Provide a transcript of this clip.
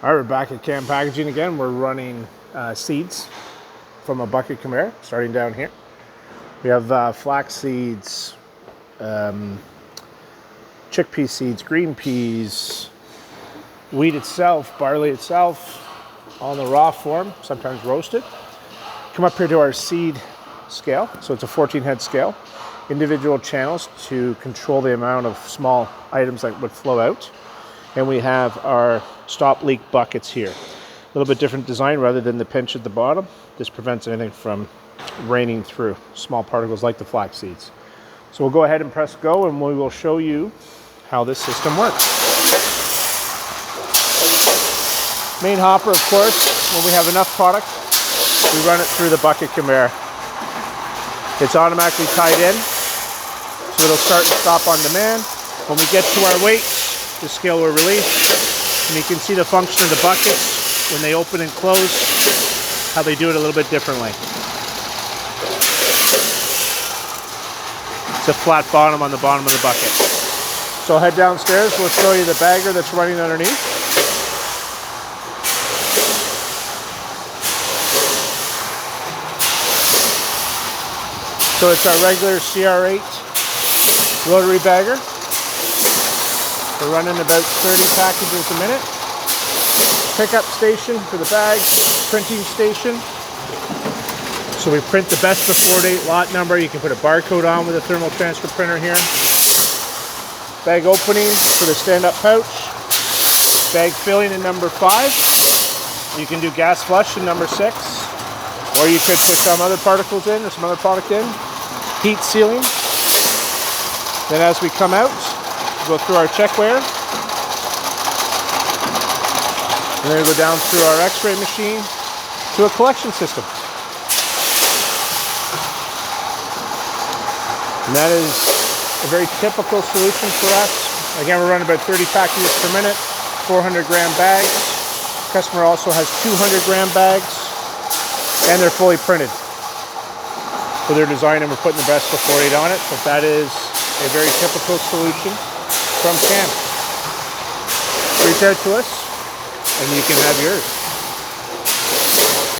All right, we're back at Can Packaging again. We're running seeds from a bucket conveyor, starting down here. We have flax seeds, chickpea seeds, green peas, wheat itself, barley itself, all in the raw form, sometimes roasted. Come up here to our seed scale. So it's a 14 head scale. Individual channels to control the amount of small items that would flow out. And we have our stop leak buckets here. A little bit different design rather than the pinch at the bottom. This prevents anything from raining through small particles like the flax seeds. So we'll go ahead and press go and we will show you how this system works. Main hopper, of course, when we have enough product, we run it through the bucket conveyor. It's automatically tied in, so it'll start and stop on demand. When we get to our weight, the scale will release, and you can see the function of the buckets when they open and close, how they do it a little bit differently. It's a flat bottom on the bottom of the bucket. So I'll head downstairs, we'll show you the bagger that's running underneath. So it's our regular CR8 rotary bagger. We're running about 30 packages a minute. Pickup station for the bags, printing station. So we print the best before date lot number. You can put a barcode on with a thermal transfer printer here. Bag opening for the stand-up pouch. Bag filling in number 5. You can do gas flush in number 6. Or you could put some other particles in or some other product in. Heat sealing. Then as we come out, go through our check weigher, and then go down through our Xray machine to a collection system. And that is a very typical solution for us. Again, we're running about 30 packages per minute, 400 gram bags. Customer also has 200 gram bags, and they're fully printed for their design, and we're putting the best before date on it. But that is a very typical solution from Can. Reach out to us and you can have yours.